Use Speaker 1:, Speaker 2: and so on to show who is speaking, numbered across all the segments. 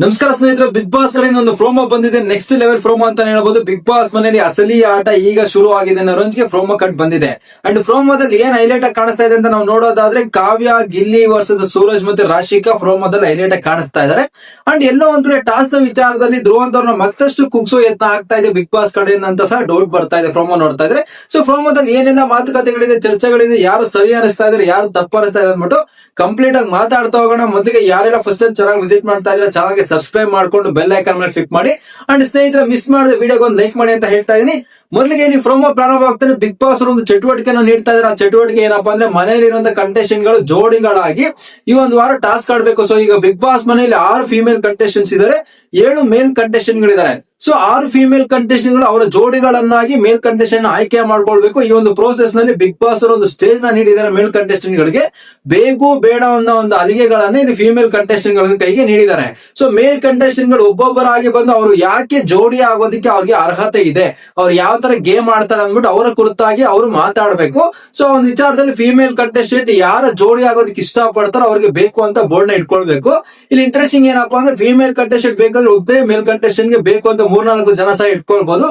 Speaker 1: ನಮಸ್ಕಾರ ಸ್ನೇಹಿತರೆ, big boss ಕಡೆಯಿಂದ ಒಂದು ಪ್ರೋಮೋ ಬಂದಿದೆ. ನೆಕ್ಸ್ಟ್ ಲೆವೆಲ್ ಪ್ರೋಮೋ ಅಂತ ಹೇಳ್ಬೋದು. ಬಿಗ್ ಬಾಸ್ ಮನೆಯಲ್ಲಿ ಅಸಲಿ ಆಟ ಈಗ ಶುರು ಆಗಿದೆ ಅನ್ನೋ ರೇಂಜ್ಗೆ ಪ್ರೋಮೋ ಕಟ್ ಬಂದಿದೆ. ಅಂಡ್ ಪ್ರೋಮೋದಲ್ಲಿ ಏನ್ ಹೈಲೈಟ್ ಆಗಿ ಕಾಣಿಸ್ತಾ ಇದೆ ಅಂತ ನಾವು ನೋಡೋದಾದ್ರೆ, ಕಾವ್ಯ, ಗಿಲ್ಲಿ ವರ್ಸಸ್ ಸೂರಜ್ ಮತ್ತೆ ರಾಶಿಕಾ ಪ್ರೋಮೋದಲ್ಲಿ ಹೈಲೈಟ್ ಆಗಿ ಕಾಣಿಸ್ತಾ ಇದ್ದಾರೆ. ಅಂಡ್ ಎಲ್ಲೋ ಒಂದ್ ಕಡೆ ಟಾಸ್ ನ ವಿಚಾರದಲ್ಲಿ ಧ್ರುವಂತವ್ರನ್ನ ಮತ್ತಷ್ಟು ಕುಗ್ಸೋ ಯತ್ನ ಆಗ್ತಾ ಇದೆ ಬಿಗ್ ಬಾಸ್ ಕಡೆಯಿಂದ ಅಂತ ಸಹ ಡೌಟ್ ಬರ್ತಾ ಇದೆ ಪ್ರೋಮೋ ನೋಡ್ತಾ ಇದ್ರೆ. ಸೊ ಪ್ರೋಮೋದಲ್ಲಿ ಏನೆಲ್ಲ ಮಾತುಕತೆಗಳಿದೆ, ಚರ್ಚೆಗಳಿದೆ, ಯಾರು ಸರಿ ಅನಿಸ್ತಾ ಇದ್ದಾರೆ, ಯಾರು ತಪ್ಪು ಅನಿಸ್ತಾ ಇದೆ ಅಂದ್ಬಿಟ್ಟು ಕಂಪ್ಲೀಟ್ ಆಗಿ ಮಾತಾಡ್ತಾ ಹೋಗೋಣ. ಮೊದಲಿಗೆ ಯಾರೆಲ್ಲ ಫಸ್ಟ್ ಟೈಮ್ ಚಾನಲ್ ವಿಸಿಟ್ ಮಾಡ್ತಾ ಇದ್ರೆ ಚಾನಲ್ಗೆ ಸಬ್ಸ್ಕ್ರೈಬ್ ಮಾಡ್ಕೊಂಡು ಬೆಲ್ ಐಕಾನ್ ಮೇಲೆ ಕ್ಲಿಕ್ ಮಾಡಿ. ಅಂಡ್ ಸ್ನೇಹಿತರೆ, ಮಿಸ್ ಮಾಡಿದ ವಿಡಿಯೋಗೆ ಒಂದು ಲೈಕ್ ಮಾಡಿ ಅಂತ ಹೇಳ್ತಾ ಇದೀನಿ. ಮೊದಲಿಗೆ ಇಲ್ಲಿ ಪ್ರೋಮೋ ಪ್ರಾರಂಭ ಆಗ್ತಾನೆ ಬಿಗ್ ಬಾಸ್ ಒಂದು ಚಟುವಟಿಕೆಯನ್ನು ನೀಡ್ತಾ ಇದ್ದಾರೆ. ಆ ಚಟುವಟಿಕೆ ಏನಪ್ಪಾ ಅಂದ್ರೆ, ಮನೆಯಲ್ಲಿರುವಂತಹ ಕಂಟೆಸ್ಟೆಂಟ್ ಗಳು ಜೋಡಿಗಳಾಗಿ ಈ ಒಂದು ವಾರ ಟಾಸ್ಕ್ ಆಡ್ಬೇಕು. ಸೊ ಈಗ ಬಿಗ್ ಬಾಸ್ ಮನೆಯಲ್ಲಿ 6 ಫೀಮೇಲ್ ಕಂಟೆಸ್ಟೆಂಟ್ಸ್ ಇದ್ದಾರೆ, 7 ಮೇಲ್ ಕಂಟೆಸ್ಟೆಂಟ್ ಗಳಿದ್ದಾರೆ. ಸೊ 6 ಫೀಮೇಲ್ ಕಂಟೆಸ್ಟೆಂಟ್ ಗಳು ಅವರ ಜೋಡಿಗಳನ್ನಾಗಿ ಮೇಲ್ ಕಂಟೆಸ್ಟೆಂಟ್ ಆಯ್ಕೆ ಮಾಡ್ಕೊಳ್ಬೇಕು. ಈ ಒಂದು ಪ್ರೋಸೆಸ್ ನಲ್ಲಿ ಬಿಗ್ ಬಾಸ್ ಅವರು ಒಂದು ಸ್ಟೇಜ್ ನ ನೀಡಿದ್ದಾರೆ ಮೇಲ್ ಕಂಟೆಸ್ಟೆಂಟ್ ಗಳಿಗೆ. ಬೇಕು ಬೇಡ ಅನ್ನೋ ಒಂದು ಅಲಿಗೆಗಳನ್ನ ಇಲ್ಲಿ ಫೀಮೇಲ್ ಕಂಟೆಸ್ಟೆಂಟ್ ಗಳ ಕೈಗೆ ನೀಡಿದ್ದಾರೆ. ಸೊ ಮೇಲ್ ಕಂಟೆಸ್ಟೆಂಟ್ ಗಳು ಒಬ್ಬೊಬ್ಬರಾಗಿ ಬಂದು ಅವರು ಯಾಕೆ ಜೋಡಿ ಆಗೋದಕ್ಕೆ ಅವ್ರಿಗೆ ಅರ್ಹತೆ ಇದೆ, ಅವ್ರು ಯಾವ ತರ ಗೇಮ್ ಆಡ್ತಾರೆ ಅಂದ್ಬಿಟ್ಟು ಅವರ ಕುರಿತಾಗಿ ಅವರು ಮಾತಾಡಬೇಕು. ಸೊ ಒಂದು ವಿಚಾರದಲ್ಲಿ ಫೀಮೇಲ್ ಕಂಟೆಸ್ಟೆಂಟ್ ಯಾರ ಜೋಡಿ ಆಗೋದಕ್ಕೆ ಇಷ್ಟ ಪಡ್ತಾರೋ ಅವ್ರಿಗೆ ಬೇಕು ಅಂತ ಬೋರ್ಡ್ ನ ಇಟ್ಕೊಳ್ಬೇಕು. ಇಲ್ಲಿ ಇಂಟ್ರೆಸ್ಟಿಂಗ್ ಏನಪ್ಪಾ ಅಂದ್ರೆ, ಫೀಮೇಲ್ ಕಂಟೆಸ್ಟೆಂಟ್ ಬೇಕಂದ್ರೆ ಒಬ್ಬೇ ಮೇಲ್ ಕಂಟೆಸ್ಟೆಂಟ್ ಗೆ ಬೇಕು ಅಂತ 3-4 ಜನ ಸಹ ಇಟ್ಕೊಳ್ಬಹುದು.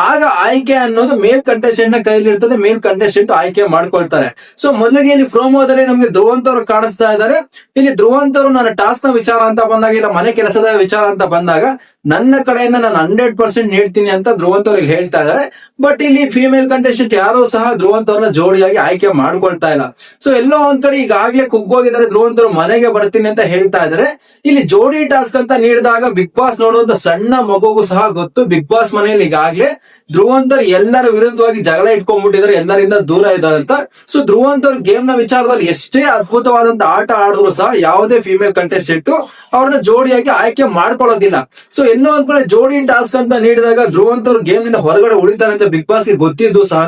Speaker 1: ಆಗ ಆಯ್ಕೆ ಅನ್ನೋದು ಮೇಲ್ ಕಂಟೆಸ್ಟೆಂಟ್ ನ ಕೈಲಿ ಇರ್ತದೆ, ಮೇಲ್ ಕಂಟೆಸ್ಟೆಂಟ್ ಆಯ್ಕೆ ಮಾಡ್ಕೊಳ್ತಾರೆ. ಸೊ ಮೊದಲಿಗೆ ಇಲ್ಲಿ ಪ್ರೋಮೋದಲ್ಲಿ ನಮ್ಗೆ ಧ್ರುವಂತವ್ರು ಕಾಣಿಸ್ತಾ ಇದ್ದಾರೆ. ಇಲ್ಲಿ ಧ್ರುವಂತವ್ರು ನನ್ನ ಟಾಸ್ಕ್ ನ ವಿಚಾರ ಅಂತ ಬಂದಾಗ, ಇಲ್ಲ ಮನೆ ಕೆಲಸದ ವಿಚಾರ ಅಂತ ಬಂದಾಗ ನನ್ನ ಕಡೆಯಿಂದ ನಾನು 100% ನೀಡ್ತೀನಿ ಅಂತ ಧ್ರುವಂತವ್ರು ಇಲ್ಲಿ ಹೇಳ್ತಾ ಇದ್ದಾರೆ. ಬಟ್ ಇಲ್ಲಿ ಫೀಮೇಲ್ ಕಂಟೆಸ್ಟೆಂಟ್ ಯಾರು ಸಹ ಧ್ರುವಂತವ್ರನ್ನ ಜೋಡಿಯಾಗಿ ಆಯ್ಕೆ ಮಾಡ್ಕೊಳ್ತಾ ಇಲ್ಲ. ಸೊ ಎಲ್ಲೋ ಒಂದ್ ಕಡೆ ಈಗಾಗ್ಲೇ ಕುಗ್ಗೋಗಿದ್ದಾರೆ, ಧ್ರುವಂತವ್ರು ಮನೆಗೆ ಬರ್ತೀನಿ ಅಂತ ಹೇಳ್ತಾ ಇದ್ದಾರೆ. ಇಲ್ಲಿ ಜೋಡಿ ಟಾಸ್ಕ್ ಅಂತ ನೀಡಿದಾಗ ಬಿಗ್ ಬಾಸ್ ನೋಡುವಂತ ಸಣ್ಣ ಮಗುಗೂ ಸಹ ಗೊತ್ತು, ಬಿಗ್ ಬಾಸ್ ಮನೆಯಲ್ಲಿ ಈಗಾಗ್ಲೇ ಧ್ರುವಂತವ್ರು ಎಲ್ಲರ ವಿರುದ್ಧವಾಗಿ ಜಗಳ ಇಟ್ಕೊಂಡ್ಬಿಟ್ಟಿದ್ದಾರೆ, ಎಲ್ಲರಿಂದ ದೂರ ಇದ್ದಾರೆ ಅಂತ. ಸೊ ಧ್ರುವಂತವ್ರು ಗೇಮ್ ನ ವಿಚಾರದಲ್ಲಿ ಎಷ್ಟೇ ಅದ್ಭುತವಾದಂತ ಆಟ ಆಡಿದ್ರು ಸಹ ಯಾವುದೇ ಫೀಮೇಲ್ ಕಂಟೆಸ್ಟೆಂಟ್ ಅವ್ರನ್ನ ಜೋಡಿಯಾಗಿ ಆಯ್ಕೆ ಮಾಡ್ಕೊಳ್ಳೋದಿಲ್ಲ. ಸೊ ಎಲ್ಲೋ ಒಂದ್ ಕಡೆ ಜೋಡಿ ಟಾಸ್ಕ್ ಅಂತ ನೀಡಿದಾಗ ಧ್ರುವಂತವ್ರು ಗೇಮ್ ನಿಂದ ಹೊರಗಡೆ ಉಳಿತಾರೆ ಅಂತ ಬಿಗ್ ಬಾಸ್ ಗೊತ್ತಿದ್ದು ಸಹ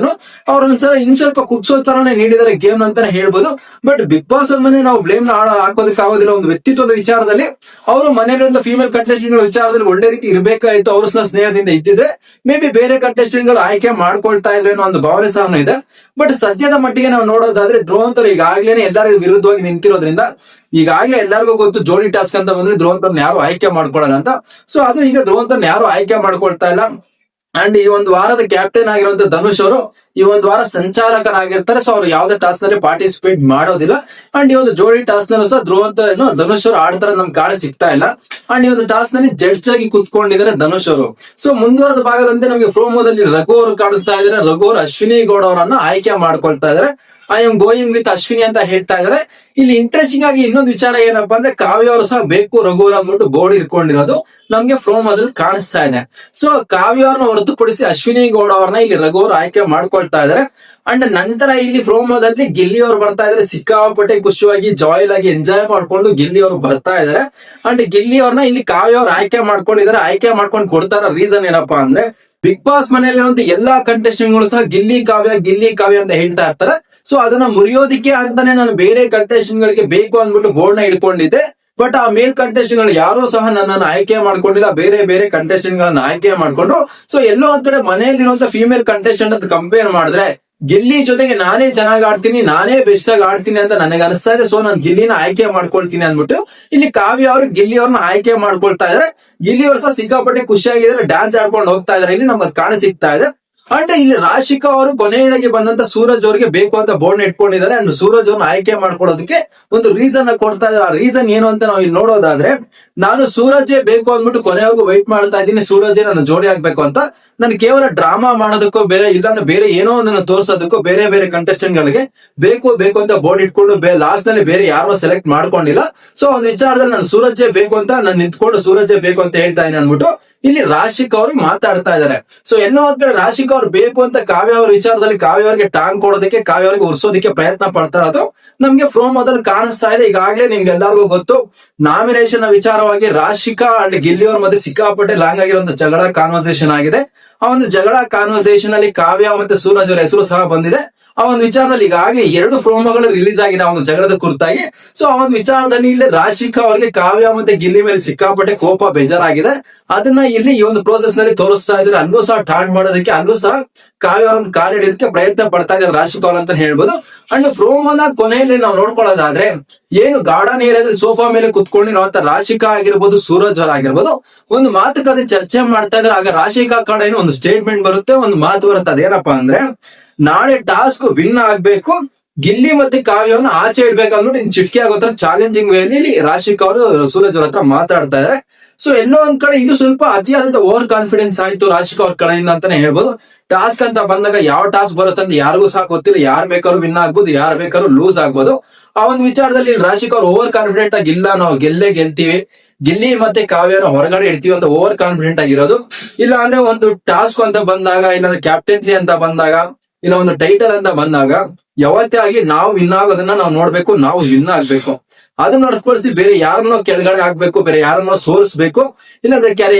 Speaker 1: ಅವ್ರೊಂದ್ಸಲ ಸ್ವಲ್ಪ ಕುಗ್ಸೋ ತರಾನೇ ನೀಡಿದ್ದಾರೆ ಗೇಮ್ ಅಂತಾನೆ ಹೇಳ್ಬೋದು. ಬಟ್ ಬಿಗ್ ಬಾಸ್ ಅವ್ರ ಮನೆ ನಾವು ಬ್ಲೇಮ್ ನ ಹಾಕೋದಕ್ಕೆ ಆಗೋದಿಲ್ಲ. ಒಂದು ವ್ಯಕ್ತಿತ್ವದ ವಿಚಾರದಲ್ಲಿ ಅವರು ಮನೆಯಲ್ಲಿರುವಂತ ಫೀಮೇಲ್ ಕಂಟೆಸ್ಟೆಂಟ್ ಗಳ ವಿಚಾರದಲ್ಲಿ ಒಳ್ಳೆ ರೀತಿ ಇರಬೇಕಾಯ್ತು. ಅವರು ಸಹ ಸ್ನೇಹದಿಂದ ಇದ್ದಿದ್ರೆ ಮೇ ಬಿ ಬೇರೆ ಕಂಟೆಸ್ಟೆಂಟ್ ಗಳು ಆಯ್ಕೆ ಮಾಡ್ಕೊಳ್ತಾ ಇದ್ರೆ ಅನ್ನೋ ಒಂದು ಭಾವನೆ ಸಹ ಇದೆ. ಬಟ್ ಸದ್ಯದ ಮಟ್ಟಿಗೆ ನಾವು ನೋಡೋದಾದ್ರೆ ಧ್ರುವಂತವ್ರು ಈಗಾಗ್ಲೇನೆ ಎಲ್ಲರ ವಿರುದ್ಧವಾಗಿ ನಿಂತಿರೋದ್ರಿಂದ ಈಗಾಗಲೇ ಎಲ್ಲರಿಗೂ ಗೊತ್ತು, ಜೋಡಿ ಟಾಸ್ಕ್ ಅಂತ ಬಂದ್ರೆ ಧ್ರುವಂತವ್ರನ್ನ ಯಾರು ಆಯ್ಕೆ ಮಾಡ್ಕೊಳ್ಳಲ್ಲ ಅಂತ. ಸೊ ಅದು ಈಗ ಧ್ರುವಂತವ್ರನ್ನ ಯಾರು ಆಯ್ಕೆ ಮಾಡ್ಕೊಳ್ತಾ ಇಲ್ಲ. ಅಂಡ್ ಈ ಒಂದು ವಾರದ ಕ್ಯಾಪ್ಟನ್ ಆಗಿರುವಂತ ಧನುಷ್ ಅವರು ಈ ಒಂದು ವಾರ ಸಂಚಾಲಕರಾಗಿರ್ತಾರೆ. ಸೊ ಅವ್ರು ಯಾವ್ದೇ ಟಾಸ್ಕ್ ನಲ್ಲಿ ಪಾರ್ಟಿಸಿಪೇಟ್ ಮಾಡೋದಿಲ್ಲ. ಅಂಡ್ ಈ ಒಂದು ಜೋಡಿ ಟಾಸ್ಕ್ ನಲ್ಲೂ ಸಹ ಧ್ರುವಂತವ್ರು ಧನುಷ್ ಅವರು ಆಡ್ತಾರೆ ನಮ್ಗೆ ಕಾಣ ಸಿಗ್ತಾ ಇಲ್ಲ. ಅಂಡ್ ಈ ಒಂದು ಟಾಸ್ಕ್ ನಲ್ಲಿ ಜಡ್ಜ್ ಆಗಿ ಕುತ್ಕೊಂಡಿದ್ದಾರೆ ಧನುಷ್ ಅವರು. ಸೊ ಮುಂದುವರೆದ ಭಾಗದಂತೆ ನಮಗೆ ಪ್ರೋಮೋದಲ್ಲಿ ರಘು ಅವರು ಕಾಣಿಸ್ತಾ ಇದ್ದಾರೆ. ರಘು ಅವರು ಅಶ್ವಿನಿ ಗೌಡ ಅವರನ್ನ ಆಯ್ಕೆ ಮಾಡ್ಕೊಳ್ತಾ ಇದ್ದಾರೆ. I M going with Ashwini ಅಂತ ಹೇಳ್ತಾ ಇದ್ದಾರೆ. ಇಲ್ಲಿ ಇಂಟ್ರೆಸ್ಟಿಂಗ್ ಆಗಿ ಇನ್ನೊಂದು ವಿಚಾರ ಏನಪ್ಪಾ ಅಂದ್ರೆ, ಕಾವ್ಯ ಅವರು ಸಹ ಬೇಕು ರಘು ಅಂದ್ಬಿಟ್ಟು ಬೋರ್ಡ್ ಇಟ್ಕೊಂಡಿರೋದು ನಮ್ಗೆ ಪ್ರೋಮೋದಲ್ಲಿ ಕಾಣಿಸ್ತಾ ಇದೆ. ಸೊ ಕಾವ್ಯ ಅವ್ರನ್ನ ಹೊರತುಪಡಿಸಿ ಅಶ್ವಿನಿ ಗೌಡ ಅವ್ರನ್ನ ಇಲ್ಲಿ ರಘು ಅವರು ಆಯ್ಕೆ ಮಾಡ್ಕೊಳ್ತಾ ಇದ್ದಾರೆ. ಅಂಡ್ ನಂತರ ಇಲ್ಲಿ ಪ್ರೋಮೋದಲ್ಲಿ ಗಿಲ್ಲಿ ಅವರು ಬರ್ತಾ ಇದ್ದಾರೆ. ಸಿಕ್ಕಾಪಟ್ಟೆ ಖುಷಿಯಾಗಿ ಜಾಯಿಲ್ ಆಗಿ ಎಂಜಾಯ್ ಮಾಡ್ಕೊಂಡು ಗಿಲ್ಲಿ ಅವರು ಬರ್ತಾ ಇದ್ದಾರೆ. ಅಂಡ್ ಗಿಲ್ಲಿ ಅವ್ರನ್ನ ಇಲ್ಲಿ ಕಾವ್ಯ ಅವ್ರು ಆಯ್ಕೆ ಮಾಡ್ಕೊಂಡಿದ್ದಾರೆ. ಆಯ್ಕೆ ಮಾಡ್ಕೊಂಡು ಕೊಡ್ತಾರ ರೀಸನ್ ಏನಪ್ಪಾ ಅಂದ್ರೆ, ಬಿಗ್ ಬಾಸ್ ಮನೆಯಲ್ಲಿರುವಂತ ಎಲ್ಲಾ ಕಂಟೆಸ್ಟೆಂಟ್ ಗಳು ಸಹ ಗಿಲ್ಲಿ ಕಾವ್ಯ ಅಂತ ಹೇಳ್ತಾ ಇರ್ತಾರೆ. ಸೊ ಅದನ್ನ ಮುರಿಯೋದಿಕ್ಕೆ ಅಂತಾನೆ ನಾನು ಬೇರೆ ಕಂಟೆಸ್ಟೆಂಟ್ ಗಳಿಗೆ ಬೇಕು ಅಂದ್ಬಿಟ್ಟು ಬೋರ್ಡ್ ನ ಇಟ್ಕೊಂಡಿದ್ದೆ. ಬಟ್ ಆ ಮೇಲ್ ಕಂಟೆಸ್ಟೆಂಟ್ ಗಳು ಯಾರು ಸಹ ನನ್ನನ್ನು ಆಯ್ಕೆ ಮಾಡ್ಕೊಂಡಿಲ್ಲ, ಬೇರೆ ಬೇರೆ ಕಂಟೆಸ್ಟೆಂಟ್ ಗಳನ್ನ ಆಯ್ಕೆ ಮಾಡ್ಕೊಂಡ್ರು. ಸೊ ಎಲ್ಲೋ ಒಂದ್ ಕಡೆ ಮನೆಯಲ್ಲಿರುವಂತ ಫೀಮೇಲ್ ಕಂಟೆಸ್ಟೆಂಟ್ ಅಂತ ಕಂಪೇರ್ ಮಾಡಿದ್ರೆ ಗಿಲ್ಲಿ ಜೊತೆಗೆ ನಾನೇ ಚೆನ್ನಾಗಿ ಆಡ್ತೀನಿ, ನಾನೇ ಬೆಸ್ಟ್ ಆಗಿ ಆಡ್ತೀನಿ ಅಂತ ನನಗೆ ಅನಿಸ್ತಾ ಇದೆ. ಸೊ ನಾನು ಗಿಲ್ಲಿನ ಆಯ್ಕೆ ಮಾಡ್ಕೊಳ್ತೀನಿ ಅಂದ್ಬಿಟ್ಟು ಇಲ್ಲಿ ಕಾವ್ಯ ಅವರು ಗಿಲ್ಲಿ ಅವ್ರನ್ನ ಆಯ್ಕೆ ಮಾಡ್ಕೊಳ್ತಾ ಇದಾರೆ. ಗಿಲ್ಲಿ ಅವರು ಸಹ ಸಿಕ್ಕಾಪಟ್ಟೆ ಖುಷಿಯಾಗಿದ್ದಾರೆ, ಡ್ಯಾನ್ಸ್ ಆಡ್ಕೊಂಡು ಹೋಗ್ತಾ ಇದಾರೆ. ಇಲ್ಲಿ ನಮ್ಗೆ ಕಾಣ ಸಿಗ್ತಾ ಇದೆ. ಅಂಡ್ ಇಲ್ಲಿ ರಾಶಿಕಾ ಅವರು ಕೊನೆಯದಾಗಿ ಬಂದಂತ ಸೂರಜ್ ಅವರಿಗೆ ಬೇಕು ಅಂತ ಬೋರ್ಡ್ ಇಟ್ಕೊಂಡಿದ್ದಾರೆ. ಅಂಡ್ ಸೂರಜ್ ಅವ್ರನ್ನ ಆಯ್ಕೆ ಮಾಡ್ಕೊಳ್ಳೋದಕ್ಕೆ ಒಂದು ರೀಸನ್ ಕೊಡ್ತಾ ಇದ್ದಾರೆ. ಆ ರೀಸನ್ ಏನು ಅಂತ ನಾವು ಇಲ್ಲಿ ನೋಡೋದಾದ್ರೆ, ನಾನು ಸೂರಜೇ ಬೇಕು ಅಂದ್ಬಿಟ್ಟು ಕೊನೆಯವರೆಗೂ ವೈಟ್ ಮಾಡ್ತಾ ಇದ್ದೀನಿ, ಸೂರಜೇ ನನ್ನ ಜೋಡಿ ಆಗ್ಬೇಕು ಅಂತ. ನಾನು ಕೇವಲ ಡ್ರಾಮಾ ಮಾಡೋದಕ್ಕೋ ಇಲ್ಲಾಂದ್ರೆ ಬೇರೆ ಏನೋ ಒಂದನ್ನು ತೋರಿಸೋದಕ್ಕೋ ಬೇರೆ ಬೇರೆ ಕಂಟೆಸ್ಟೆಂಟ್ ಗಳಿಗೆ ಬೇಕು ಅಂತ ಬೋರ್ಡ್ ಇಟ್ಕೊಂಡು ಲಾಸ್ಟ್ ನಲ್ಲಿ ಬೇರೆ ಯಾರೋ ಸೆಲೆಕ್ಟ್ ಮಾಡ್ಕೊಂಡಿಲ್ಲ. ಸೊ ಒಂದು ವಿಚಾರದಲ್ಲಿ ನಾನು ಸೂರಜೇ ಬೇಕು ಅಂತ ನಾನು ನಿಂತ್ಕೊಂಡು ಸೂರಜೇ ಬೇಕು ಅಂತ ಹೇಳ್ತಾ ಇದ್ದೀನಿ ಅಂದ್ಬಿಟ್ಟು ಇಲ್ಲಿ ರಾಶಿಕಾ ಅವ್ರಿಗೆ ಮಾತಾಡ್ತಾ ಇದ್ದಾರೆ. ಸೊ ಎಲ್ಲೋ ಒಂದ್ ಕಡೆ ರಾಶಿಕಾ ಅವ್ರು ಬೇಕು ಅಂತ ಕಾವ್ಯ ಅವ್ರ ವಿಚಾರದಲ್ಲಿ ಕಾವ್ಯ ಅವ್ರಿಗೆ ಟಾಂಗ್ ಕೊಡೋದಕ್ಕೆ, ಕಾವ್ಯ ಅವ್ರಿಗೆ ಉರ್ಸೋದಕ್ಕೆ ಪ್ರಯತ್ನ ಪಡ್ತಾ ಇರೋದು ನಮ್ಗೆ ಪ್ರೋಮೋದಲ್ಲಿ ಕಾಣಿಸ್ತಾ ಇದೆ. ಈಗಾಗಲೇ ನಿಮ್ಗೆ ಎಲ್ಲರಿಗೂ ಗೊತ್ತು, ನಾಮಿನೇಷನ್ ವಿಚಾರವಾಗಿ ರಾಶಿಕಾ ಅಂಡ್ ಗಿಲ್ಲಿ ಅವ್ರ ಮಧ್ಯೆ ಸಿಕ್ಕಾಪಟ್ಟೆ ಲಾಂಗ್ ಆಗಿರೋ ಜಗಳ ಕಾನ್ವರ್ಸೇಷನ್ ಆಗಿದೆ. ಆ ಒಂದು ಜಗಳ ಕಾನ್ವರ್ಸೇಷನ್ ಅಲ್ಲಿ ಕಾವ್ಯ ಮತ್ತೆ ಸೂರಜ್ ಅವರ ಹೆಸರು ಸಹ ಬಂದಿದೆ. ಆ ಒಂದು ವಿಚಾರದಲ್ಲಿ ಈಗಾಗಲೇ 2 ಪ್ರೋಮೋಗಳು ರಿಲೀಸ್ ಆಗಿದೆ ಆ ಒಂದು ಜಗಳದ ಕುರಿತಾಗಿ. ಸೊ ಆ ಒಂದು ವಿಚಾರದಲ್ಲಿ ಇಲ್ಲಿ ರಾಶಿಕಾ ಅವರಿಗೆ ಕಾವ್ಯ ಮತ್ತೆ ಗಿಲ್ಲಿ ಮೇಲೆ ಸಿಕ್ಕಾಪಟ್ಟೆ ಕೋಪ ಬೇಜಾರಾಗಿದೆ. ಅದನ್ನ ಇಲ್ಲಿ ಈ ಒಂದು ಪ್ರೋಸೆಸ್ ನಲ್ಲಿ ತೋರಿಸ್ತಾ ಇದ್ರೆ ಅಲ್ಲೂ ಸಹ ಟಾಂಟ್ ಮಾಡೋದಕ್ಕೆ, ಅಲ್ಲೂ ಸಹ ಕಾವ್ಯ ಅವರನ್ನು ಕಾಲ್ ಹಿಡಿಯೋದಕ್ಕೆ ಪ್ರಯತ್ನ ಪಡ್ತಾ ಇದ್ದಾರೆ ರಾಶಿಕಾ ಅವ್ರು ಅಂತ ಹೇಳ್ಬೋದು. ಅಂಡ್ ಪ್ರೋಮೋನ ಕೊನೆಯಲ್ಲಿ ನಾವು ನೋಡ್ಕೊಳ್ಳೋದಾದ್ರೆ ಏನು ಗಾರ್ಡನ್ ಏರಿಯಾದಲ್ಲಿ ಸೋಫಾ ಮೇಲೆ ಕುತ್ಕೊಂಡಿರುವಂತ ರಾಶಿಕಾ ಆಗಿರ್ಬೋದು, ಸೂರಜ್ ಅವ್ರ ಆಗಿರ್ಬೋದು, ಒಂದು ಮಾತುಕತೆ ಚರ್ಚೆ ಮಾಡ್ತಾ ಇದ್ರೆ ಆಗ ರಾಶಿಕಾ ಕಡೆಯಿಂದ ಒಂದು ಸ್ಟೇಟ್ಮೆಂಟ್ ಬರುತ್ತೆ, ಒಂದು ಮಾತು ಬರುತ್ತೆ. ಅದೇನಪ್ಪಾ ಅಂದ್ರೆ, ನಾಳೆ ಟಾಸ್ಕ್ ವಿನ್ ಆಗ್ಬೇಕು, ಗಿಲ್ಲಿ ಮತ್ತೆ ಕಾವ್ಯವನ್ನು ಆಚೆ ಇಡ್ಬೇಕು ಅಂದ್ಬಿಟ್ಟು ಇನ್ ಚಿಟ್ಕಿ ಆಗೋ ತರ ಚಾಲೆಂಜಿಂಗ್ ವೇಲಿ ರಾಶಿಕಾ ಅವರು ಸೂರಜ್ ಅವ್ರ ಹತ್ರ ಮಾತಾಡ್ತಾ ಇದಾರೆ. ಸೊ ಎಲ್ಲೋ ಒಂದ್ ಕಡೆ ಇದು ಸ್ವಲ್ಪ ಅತಿಯಾದಂತ ಓವರ್ ಕಾನ್ಫಿಡೆನ್ಸ್ ಆಯ್ತು ರಾಶಿಕಾ ಅವ್ರ ಕಡೆಯಿಂದ ಅಂತಾನೆ ಹೇಳ್ಬೋದು. ಟಾಸ್ಕ್ ಅಂತ ಬಂದಾಗ ಯಾವ ಟಾಸ್ಕ್ ಬರುತ್ತೆ ಅಂತ ಯಾರಿಗೂ ಸಹ ಗೊತ್ತಿಲ್ಲ. ಯಾರು ಬೇಕಾದ್ರೂ ವಿನ್ ಆಗ್ಬೋದು, ಯಾರು ಬೇಕಾದ್ರೂ ಲೂಸ್ ಆಗ್ಬೋದು. ಆ ಒಂದು ವಿಚಾರದಲ್ಲಿ ರಾಶಿಕಾ ಅವ್ರು ಓವರ್ ಕಾನ್ಫಿಡೆಂಟ್ ಆಗಿ ಇಲ್ಲ ನಾವು ಗೆಲ್ಲೇ ಗೆಲ್ತೀವಿ, ಗಿಲ್ಲಿ ಮತ್ತೆ ಕಾವ್ಯನ ಹೊರಗಡೆ ಇಡ್ತೀವಿ ಅಂತ ಓವರ್ ಕಾನ್ಫಿಡೆಂಟ್ ಆಗಿರೋದು. ಇಲ್ಲ ಅಂದ್ರೆ ಒಂದು ಟಾಸ್ಕ್ ಅಂತ ಬಂದಾಗ, ಇಲ್ಲಾಂದ್ರೆ ಕ್ಯಾಪ್ಟನ್ಸಿ ಅಂತ ಬಂದಾಗ, ಇಲ್ಲ ಒಂದು ಟೈಟಲ್ ಅಂತ ಬಂದಾಗ ಯಾವತ್ತೇ ಆಗಿ ನಾವು ವಿನ್ ಆಗೋದನ್ನ ನಾವು ನೋಡ್ಬೇಕು, ನಾವು ವಿನ್ ಆಗ್ಬೇಕು. ಅದನ್ನ ಹೊರತುಪಡಿಸಿ ಬೇರೆ ಯಾರನ್ನೋ ಕೆಳಗಡೆ ಆಗ್ಬೇಕು, ಬೇರೆ ಯಾರನ್ನೋ ಸೋರಿಸ್ಬೇಕು, ಇಲ್ಲಾಂದ್ರೆ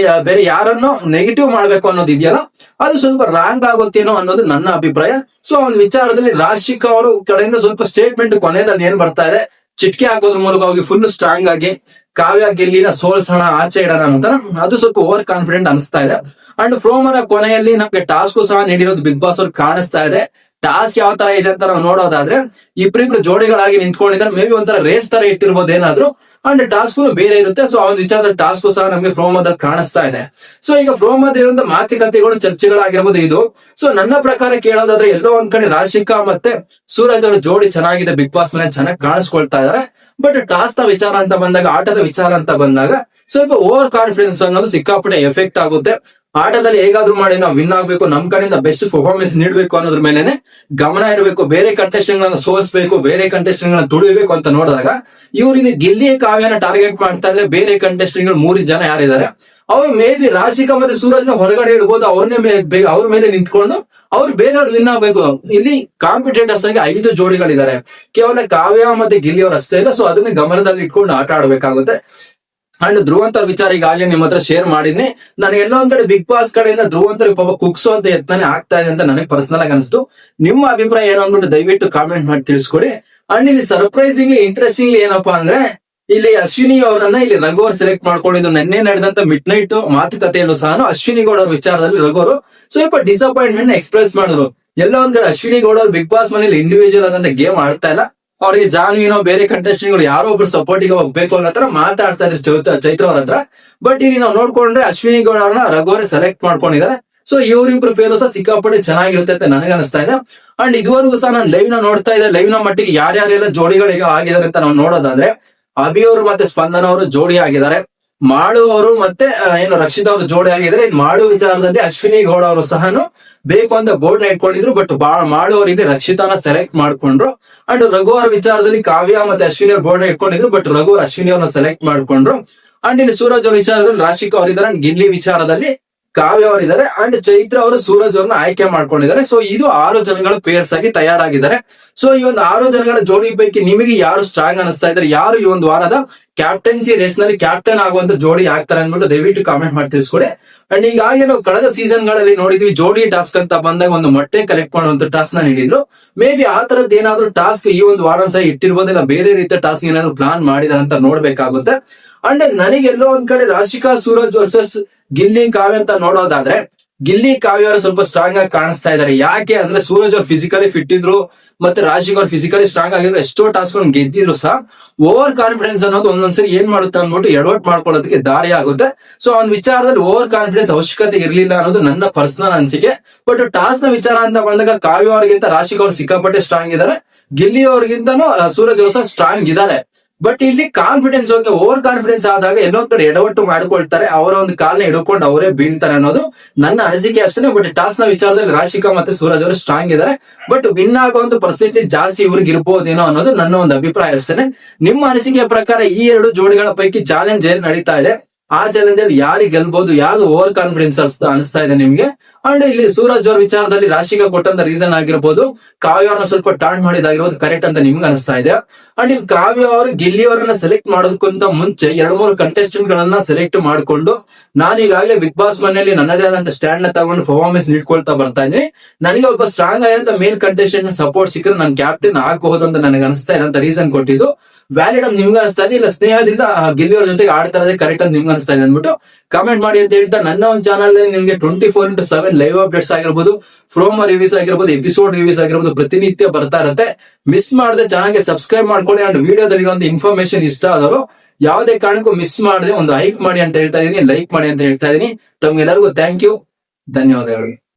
Speaker 1: ಬೇರೆ ಯಾರನ್ನೋ ನೆಗೆಟಿವ್ ಮಾಡ್ಬೇಕು ಅನ್ನೋದು ಇದೆಯಲ್ಲ, ಅದು ಸ್ವಲ್ಪ ರಾಂಗ್ ಆಗುತ್ತೇನೋ ಅನ್ನೋದು ನನ್ನ ಅಭಿಪ್ರಾಯ. ಸೊ ಒಂದು ವಿಚಾರದಲ್ಲಿ ರಾಶಿಕಾ ಅವರು ಕಡೆಯಿಂದ ಸ್ವಲ್ಪ ಸ್ಟೇಟ್ಮೆಂಟ್ ಕೊನೆಯಲ್ಲಿ ಏನ್ ಬರ್ತಾ ಇದೆ, ಚಿಟ್ಕೆ ಹಾಕೋದ್ರ ಮೂಲಕ ಹೋಗಿ ಫುಲ್ ಸ್ಟ್ರಾಂಗ್ ಆಗಿ ಕಾವ್ಯ ಗಿಲ್ಲಿನ ಸೋಲ್ಸೋಣ, ಆಚೆ ಇಡೋಣ ನಂತರ ಅದು ಸ್ವಲ್ಪ ಓವರ್ ಕಾನ್ಫಿಡೆಂಟ್ ಅನಿಸ್ತಾ ಇದೆ. ಅಂಡ್ ಪ್ರೋಮೋನ ಕೊನೆಯಲ್ಲಿ ನಮ್ಗೆ ಟಾಸ್ಕ್ ಸಹ ನೀಡಿರೋದು ಬಿಗ್ ಬಾಸ್ ಅವ್ರು ಕಾಣಿಸ್ತಾ ಇದೆ. ಟಾಸ್ಕ್ ಯಾವ ತರ ಇದೆ ಅಂತ ನಾವು ನೋಡೋದಾದ್ರೆ, ಇಬ್ರಿಬ್ರು ಜೋಡಿಗಳಾಗಿ ನಿಂತ್ಕೊಂಡಿದ್ದಾರೆ. ಮೇ ಬಿ ಒಂಥರ ರೇಸ್ ತರ ಇಟ್ಟಿರ್ಬೋದು ಏನಾದ್ರು. ಅಂಡ್ ಟಾಸ್ಕ್ ಬೇರೆ ಇರುತ್ತೆ. ಸೊ ಆ ಒಂದು ವಿಚಾರದ ಟಾಸ್ಕ್ ಸಹ ನಮಗೆ ಪ್ರೋಮೋದಲ್ಲಿ ಕಾಣಿಸ್ತಾ ಇದೆ. ಸೊ ಈಗ ಪ್ರೋಮೋದಿರುವಂತ ಮಾತುಕತೆಗಳು, ಚರ್ಚೆಗಳಾಗಿರ್ಬೋದು ಇದು. ಸೊ ನನ್ನ ಪ್ರಕಾರ ಕೇಳೋದಾದ್ರೆ ಎಲ್ಲೋ ಒಂದ್ ಕಡೆ ರಾಶಿಕಾ ಮತ್ತೆ ಸೂರಜ್ ಅವರ ಜೋಡಿ ಚೆನ್ನಾಗಿದೆ, ಬಿಗ್ ಬಾಸ್ ಮೇಲೆ ಚೆನ್ನಾಗಿ ಕಾಣಿಸ್ಕೊಳ್ತಾ ಇದಾರೆ. ಬಟ್ ಟಾಸ್ಕ್ ನ ವಿಚಾರ ಅಂತ ಬಂದಾಗ, ಆಟದ ವಿಚಾರ ಅಂತ ಬಂದಾಗ ಸ್ವಲ್ಪ ಓವರ್ ಕಾನ್ಫಿಡೆನ್ಸ್ ಅನ್ನೋದು ಸಿಕ್ಕಾಪಟ್ಟೆ ಎಫೆಕ್ಟ್ ಆಗುತ್ತೆ. ಆಟದಲ್ಲಿ ಹೇಗಾದ್ರೂ ಮಾಡಿ ನಾವು ವಿನ್ ಆಗ್ಬೇಕು, ನಮ್ ಕಡೆಯಿಂದ ಬೆಸ್ಟ್ ಪರ್ಫಾರ್ಮೆನ್ಸ್ ನೀಡಬೇಕು ಅನ್ನೋದ್ರ ಮೇಲೆನೆ ಗಮನ ಇರಬೇಕು. ಬೇರೆ ಕಂಟೆಸ್ಟೆಂಟ್ ಗಳನ್ನ ಸೋಲಿಸಬೇಕು, ಬೇರೆ ಕಂಟೆಸ್ಟೆಂಟ್ ಗಳನ್ನ ತುಳಿಬೇಕು ಅಂತ ನೋಡಿದಾಗ ಇವ್ರಿಗೆ ಗಿಲ್ಲಿ ಕಾವ್ಯನ ಟಾರ್ಗೆಟ್ ಮಾಡ್ತಾ ಇದ್ರೆ ಬೇರೆ ಕಂಟೆಸ್ಟೆಂಟ್ ಗಳು 3 ಜನ ಯಾರಿದ್ದಾರೆ ಅವ್ರು ಮೇ ಬಿ ರಾಶಿಕಾ ಮತ್ತೆ ಸೂರಜ್ ನ ಹೊರಗಡೆ ಇಡ್ಬೋದು. ಅವ್ರ ಮೇಲೆ ನಿಂತ್ಕೊಂಡು ಅವ್ರು ಬೇರೆಯವ್ರು ವಿನ್ ಆಗ್ಬೇಕು. ಇಲ್ಲಿ ಕಾಂಪಿಟೇಟರ್ಸ್ ಆಗಿ 5 ಜೋಡಿಗಳಿದ್ದಾರೆ, ಕೇವಲ ಕಾವ್ಯ ಮತ್ತೆ ಗಿಲ್ಲಿ ಅವ್ರು ಅಷ್ಟೇ ಇಲ್ಲ. ಸೊ ಅದನ್ನ ಗಮನದಲ್ಲಿ ಇಟ್ಕೊಂಡು ಆಟ ಆಡ್ಬೇಕಾಗುತ್ತೆ. ಅಂಡ್ ಧ್ರುವಂತರ ವಿಚಾರ ಈಗಾಗಲೇ ನಿಮ್ಮ ಹತ್ರ ಶೇರ್ ಮಾಡಿದ್ನಿ. ನನಗೆ ಎಲ್ಲೋ ಒಂದ್ ಕಡೆ ಬಿಗ್ ಬಾಸ್ ಕಡೆಯಿಂದ ಧ್ರುವಂತರ ಪಾಪ ಕುಗ್ಸೋ ಅಂತ ಯತ್ನ ಆಗ್ತಾ ಇದೆ ಅಂತ ನನಗೆ ಪರ್ಸನಲ್ ಆಗಿ ಅನಿಸ್ತು. ನಿಮ್ಮ ಅಭಿಪ್ರಾಯ ಏನೋ ಅಂದ್ಬಿಟ್ಟು ದಯವಿಟ್ಟು ಕಾಮೆಂಟ್ ಮಾಡಿ ತಿಳಿಸ್ಕೊಡಿ. ಅಂಡ್ ಇಲ್ಲಿ ಸರ್ಪ್ರೈಸಿಂಗ್ಲಿ ಇಂಟ್ರೆಸ್ಟಿಂಗ್ಲಿ ಏನಪ್ಪಾ ಅಂದ್ರೆ, ಇಲ್ಲಿ ಅಶ್ವಿನಿ ಅವರನ್ನ ಇಲ್ಲಿ ರಘು ಅವರು ಸೆಲೆಕ್ಟ್ ಮಾಡ್ಕೊಂಡಿದ್ದು. ನಿನ್ನೆ ನಡೆದಂತ ಮಿಡ್ ನೈಟ್ ಮಾತುಕತೆಯಲ್ಲೂ ಸಹ ಅಶ್ವಿನಿ ಗೌಡ ಅವ್ರ ವಿಚಾರದಲ್ಲಿ ರಘು ಅವರು ಸ್ವಲ್ಪ ಡಿಸಪಾಯಿಂಟ್ಮೆಂಟ್ ಎಕ್ಸ್ಪ್ರೆಸ್ ಮಾಡಿದ್ರು. ಎಲ್ಲ ಒಂದ್ ಕಡೆ ಅಶ್ವಿನಿ ಗೌಡ ಅವ್ರು ಬಿಗ್ ಬಾಸ್ ಮನೇಲಿ ಇಂಡಿವಿಜುವಲ್ ಆದಂತ ಗೇಮ್ ಆಡ್ತಾ ಇಲ್ಲ, ಅವ್ರಿಗೆ ಜಾನ್ವಿನೋ ಬೇರೆ ಕಂಟೆಸ್ಟೆಂಟ್ ಗಳು ಯಾರೋ ಒಬ್ರು ಸಪೋರ್ಟಿಗೆ ಹೋಗ್ಬೇಕು ಅನ್ನೋ ತರ ಮಾತಾಡ್ತಾ ಇದ್ರು ಚೈತ್ರ ಅವ್ರ ಹತ್ರ. ಬಟ್ ಇಲ್ಲಿ ನಾವು ನೋಡ್ಕೊಂಡ್ರೆ ಅಶ್ವಿನಿ ಗೌಡ ಅವ್ರನ್ನ ರಘು ಅವರೇ ಸೆಲೆಕ್ಟ್ ಮಾಡ್ಕೊಂಡಿದ್ದಾರೆ. ಸೊ ಇವರಿಬ್ರು ಪೇರು ಸಹ ಸಿಕ್ಕಾಪಟ್ಟೆ ಚೆನ್ನಾಗಿರುತ್ತೆ ಅಂತ ನನಗೆ ಅನಿಸ್ತಾ ಇದೆ. ಅಂಡ್ ಇದುವರೆಗೂ ಸಹ ನಾನು ಲೈವ್ ನ ನೋಡ್ತಾ ಇದ್ದೆ. ಲೈವ್ ನ ಮಟ್ಟಿಗೆ ಯಾರ್ಯಾರೆಲ್ಲ ಜೋಡಿಗಳಿಗೆ ಆಗಿದ್ದಾರೆ ಅಂತ ನಾವು ನೋಡೋದಾದ್ರೆ, ಅಭಿ ಅವರು ಮತ್ತೆ ಸ್ಪಂದನ ಅವರು ಜೋಡಿ ಆಗಿದ್ದಾರೆ, ಮಾಳು ಅವರು ಮತ್ತೆ ಏನು ರಕ್ಷಿತಾ ಅವರು ಜೋಡಿ ಆಗಿದ್ದಾರೆ. ಮಾಳು ವಿಚಾರದಲ್ಲಿ ಅಶ್ವಿನಿ ಗೌಡ ಅವರು ಸಹ ಬೇಕು ಅಂತ ಬೋರ್ಡ್ ನ ಇಟ್ಕೊಂಡಿದ್ರು. ಬಟ್ ಮಾಳು ಅವರಿಗೆ ರಕ್ಷಿತಾನ ಸೆಲೆಕ್ಟ್ ಮಾಡ್ಕೊಂಡ್ರು. ಅಂಡ್ ರಘು ಅವರ ವಿಚಾರದಲ್ಲಿ ಕಾವ್ಯ ಮತ್ತೆ ಅಶ್ವಿನಿ ಅವ್ರ ಬೋರ್ಡ್ ನ ಇಟ್ಕೊಂಡಿದ್ರು. ಬಟ್ ರಘು ಅವರು ಅಶ್ವಿನಿ ಅವ್ರನ್ನ ಸೆಲೆಕ್ಟ್ ಮಾಡ್ಕೊಂಡ್ರು. ಅಂಡ್ ಇಲ್ಲಿ ಸೂರಜ್ ಅವ್ರ ವಿಚಾರದಲ್ಲಿ ರಾಶಿಕಾ ಅವರಿದ್ದಾರೆ. ಗಿಲ್ಲಿ ವಿಚಾರದಲ್ಲಿ ಕಾವ್ಯ ಅವರಿದ್ದಾರೆ. ಅಂಡ್ ಚೈತ್ರ ಅವರು ಸೂರಜ್ ಅವ್ರನ್ನ ಆಯ್ಕೆ ಮಾಡ್ಕೊಂಡಿದ್ದಾರೆ. ಸೊ ಇದು 6 ಜನಗಳ ಪೇರ್ಸ್ ಆಗಿ ತಯಾರಾಗಿದ್ದಾರೆ. ಸೊ ಈ ಒಂದು 6 ಜನಗಳ ಜೋಡಿ ಪೈಕಿ ನಿಮಗೆ ಯಾರು ಸ್ಟ್ರಾಂಗ್ ಅನಿಸ್ತಾ ಇದ್ದಾರೆ, ಯಾರು ಈ ಒಂದು ವಾರದ ಕ್ಯಾಪ್ಟನ್ಸಿ ರೇಸ್ ನಲ್ಲಿ ಕ್ಯಾಪ್ಟನ್ ಆಗುವಂತ ಜೋಡಿ ಆಗ್ತಾರೆ ಅಂದ್ಬಿಟ್ಟು ದಯವಿಟ್ಟು ಕಾಮೆಂಟ್ ಮಾಡಿ ತಿಳಿಸ್ಕೊಡಿ. ಅಂಡ್ ಈಗಾಗಲೇ ನಾವು ಕಳೆದ ಸೀಸನ್ ಗಳಲ್ಲಿ ನೋಡಿದ್ವಿ, ಜೋಡಿ ಟಾಸ್ಕ್ ಅಂತ ಬಂದಾಗ ಒಂದು ಮೊಟ್ಟೆ ಕಲೆಕ್ಟ್ ಮಾಡುವಂತ ಟಾಸ್ಕ್ ನ ನೀಡಿದ್ರು. ಮೇ ಬಿ ಆ ತರದ್ ಏನಾದ್ರು ಟಾಸ್ಕ್ ಈ ಒಂದು ವಾರ ಸಹ ಇಟ್ಟಿರ್ಬೋದಿಲ್ಲ, ಬೇರೆ ರೀತಿಯ ಟಾಸ್ಕ್ ಏನಾದ್ರು ಪ್ಲಾನ್ ಮಾಡಿದಾರೆ ಅಂತ ನೋಡ್ಬೇಕಾಗುತ್ತೆ. ಅಂಡ್ ನನಗೆಲ್ಲೋ ಒಂದ್ ಕಡೆ ರಾಶಿಕಾ ಸೂರಜ್ ವರ್ಸಸ್ ಗಿಲ್ಲಿ ಕಾವ್ಯ ಅಂತ ನೋಡೋದಾದ್ರೆ, ಗಿಲ್ಲಿ ಕಾವ್ಯ ಅವರು ಸ್ವಲ್ಪ ಸ್ಟ್ರಾಂಗ್ ಆಗಿ ಕಾಣಿಸ್ತಾ ಇದ್ದಾರೆ. ಯಾಕೆ ಅಂದ್ರೆ ಸೂರಜ್ ಅವ್ರು ಫಿಸಿಕಲಿ ಫಿಟ್ ಇದ್ರು, ಮತ್ತೆ ರಾಶಿಕಾ ಅವ್ರು ಫಿಸಿಕಲಿ ಸ್ಟ್ರಾಂಗ್ ಆಗಿದ್ರು. ಎಷ್ಟೋ ಟಾಸ್ಕ್ ಗೆದ್ದಿದ್ರು ಸಹ ಓವರ್ ಕಾನ್ಫಿಡೆನ್ಸ್ ಅನ್ನೋದು ಒಂದೊಂದ್ಸರಿ ಏನ್ ಮಾಡುತ್ತೆ ಅಂದ್ಬಿಟ್ಟು ಎಡವಟ್ ಮಾಡ್ಕೊಳ್ಳೋದಕ್ಕೆ ದಾರಿ ಆಗುತ್ತೆ. ಸೊ ಒಂದ್ ವಿಚಾರದಲ್ಲಿ ಓವರ್ ಕಾನ್ಫಿಡೆನ್ಸ್ ಅವಶ್ಯಕತೆ ಇರ್ಲಿಲ್ಲ ಅನ್ನೋದು ನನ್ನ ಪರ್ಸನಲ್ ಅನಿಸಿಕೆ. ಬಟ್ ಟಾಸ್ಕ್ ನ ವಿಚಾರ ಅಂತ ಬಂದಾಗ ಕಾವ್ಯ ಅವರಿಗಿಂತ ರಾಶಿಕಾ ಅವ್ರು ಸಿಕ್ಕಾಪಟ್ಟೆ ಸ್ಟ್ರಾಂಗ್ ಇದ್ದಾರೆ, ಗಿಲ್ಲಿ ಅವ್ರಿಗಿಂತನೂ ಸೂರಜ್ ಅವರು ಸಹ ಸ್ಟ್ರಾಂಗ್ ಇದ್ದಾರೆ. ಬಟ್ ಇಲ್ಲಿ ಕಾನ್ಫಿಡೆನ್ಸ್ ಓವರ್ ಕಾನ್ಫಿಡೆನ್ಸ್ ಆದಾಗ ಎಲ್ಲೊಂದ್ ಕಡೆ ಎಡವಟ್ಟು ಮಾಡ್ಕೊಳ್ತಾರೆ, ಅವರ ಒಂದು ಕಾಲನ್ನ ಹಿಡ್ಕೊಂಡು ಅವರೇ ಬೀಳ್ತಾರೆ ಅನ್ನೋದು ನನ್ನ ಅನಿಸಿಕೆ ಅಷ್ಟೇ. ಬಟ್ ಟಾಸ್ ನ ವಿಚಾರದಲ್ಲಿ ರಾಶಿಕಾ ಮತ್ತೆ ಸೂರಜ್ ಅವರು ಸ್ಟ್ರಾಂಗ್ ಇದ್ದಾರೆ. ಬಟ್ ವಿನ್ ಆಗುವಂತ ಪರ್ಸೆಂಟೇಜ್ ಜಾಸ್ತಿ ಇವ್ರಿಗೆ ಇರ್ಬೋದೇನೋ ಅನ್ನೋದು ನನ್ನ ಒಂದು ಅಭಿಪ್ರಾಯ ಅಷ್ಟೇ. ನಿಮ್ಮ ಅನಿಸಿಕೆಯ ಪ್ರಕಾರ ಈ 2 ಜೋಡಿಗಳ ಪೈಕಿ ಚಾಲೆಂಜ್ ಏನ್ ನಡೀತಾ ಇದೆ, ಆ ಚಾಲೆಂಜ್ ಅಲ್ಲಿ ಯಾರಿಗೆ ಗೆಲ್ಬಹುದು, ಯಾರು ಓವರ್ ಕಾನ್ಫಿಡೆನ್ಸ್ ಅನಿಸ್ತಾ ಇದೆ ನಿಮ್ಗೆ? ಅಂಡ್ ಇಲ್ಲಿ ಸೂರಜ್ ಅವ್ರ ವಿಚಾರದಲ್ಲಿ ರಾಶಿಕಾ ಕೊಟ್ಟಂತ ರೀಸನ್ ಆಗಿರ್ಬೋದು, ಕಾವ್ಯ ಅವ್ರನ್ನ ಸ್ವಲ್ಪ ಟಾಂಟ್ ಮಾಡಿದಾಗಿರೋದು ಕರೆಕ್ಟ್ ಅಂತ ನಿಮ್ಗೆ ಅನಿಸ್ತಾ ಇದೆ. ಅಂಡ್ ಇಲ್ಲಿ ಕಾವ್ಯ ಅವರು ಗಿಲ್ಲಿ ಅವರನ್ನ ಸೆಲೆಕ್ಟ್ ಮಾಡೋದಕ್ಕಿಂತ ಮುಂಚೆ 2-3 ಕಂಟೆಸ್ಟೆಂಟ್ ಗಳನ್ನ ಸೆಲೆಕ್ಟ್ ಮಾಡ್ಕೊಂಡು ನಾನೀಗಾಗಲೇ ಬಿಗ್ ಬಾಸ್ ಮನೆಯಲ್ಲಿ ನನ್ನದೇ ಆದಂತ ಸ್ಟ್ಯಾಂಡ್ ನ ತಗೊಂಡು ಪರ್ಫಾರ್ಮೆನ್ಸ್ ನೀಡ್ಕೊಳ್ತಾ ಬರ್ತಾ ಇದ್ದೀನಿ. ನನಗೆ ಒಬ್ಬ ಸ್ಟ್ರಾಂಗ್ ಆದಂತ ಮೇಲ್ ಕಂಟೆಸ್ಟೆಂಟ್ ಸಪೋರ್ಟ್ ಸಿಕ್ಕರೆ ನಾನು ಕ್ಯಾಪ್ಟನ್ ಆಗಬಹುದು ಅಂತ ನನಗೆ ಅನಿಸ್ತಾ ಇದೆ ಅಂತ ರೀಸನ್ ಕೊಟ್ಟಿದ್ದು ವ್ಯಾಲಿಡ್ ಅಂತ ನಿಮ್ಗೆ ಅನಿಸ್ತಾ ಇದೆ, ಇಲ್ಲ ಸ್ನೇಹದಿಂದ ಗಿಲ್ಲಿ ಅವ್ರ ಜೊತೆಗೆ ಆಡ್ತಾ ಇರೋದೇ ಕರೆಕ್ಟ್ ಅಂತ ನಿಮ್ಗೆ ಅನಿಸ್ತಾ ಇದೆ ಅಂದ್ಬಿಟ್ಟು ಕಮೆಂಟ್ ಮಾಡಿ ಅಂತ ಹೇಳ್ತಾ, ನನ್ನ ಒಂದು ಚಾನಲ್ ನಿಮ್ಗೆ 24/7 ಲೈವ್ ಅಪ್ಡೇಟ್ಸ್ ಆಗಿರ್ಬೋದು, ಪ್ರೋಮೋ ರಿವ್ಯೂಸ್ ಆಗಿರ್ಬೋದು, ಎಪಿಸೋಡ್ ರಿವ್ಯೂಸ್ ಆಗಿರ್ಬೋದು ಪ್ರತಿನಿತ್ಯ ಬರ್ತಾ ಇರುತ್ತೆ. ಮಿಸ್ ಮಾಡದೆ ಚಾನಲ್ಗೆ ಸಬ್ಸ್ಕ್ರೈಬ್ ಮಾಡ್ಕೊಳ್ಳಿ. ಅಂಡ್ ವಿಡಿಯೋದಲ್ಲಿ ಒಂದು ಇನ್ಫಾರ್ಮೇಶನ್ ಇಷ್ಟ ಆದವರು ಯಾವುದೇ ಕಾರಣಕ್ಕೂ ಮಿಸ್ ಮಾಡದೆ ಒಂದು ಹೈಪ್ ಮಾಡಿ ಅಂತ ಹೇಳ್ತಾ ಇದೀನಿ, ಲೈಕ್ ಮಾಡಿ ಅಂತ ಹೇಳ್ತಾ ಇದೀನಿ. ತಮ್ಗೆಲ್ಲರಿಗೂ ಥ್ಯಾಂಕ್ ಯು, ಧನ್ಯವಾದಗಳು.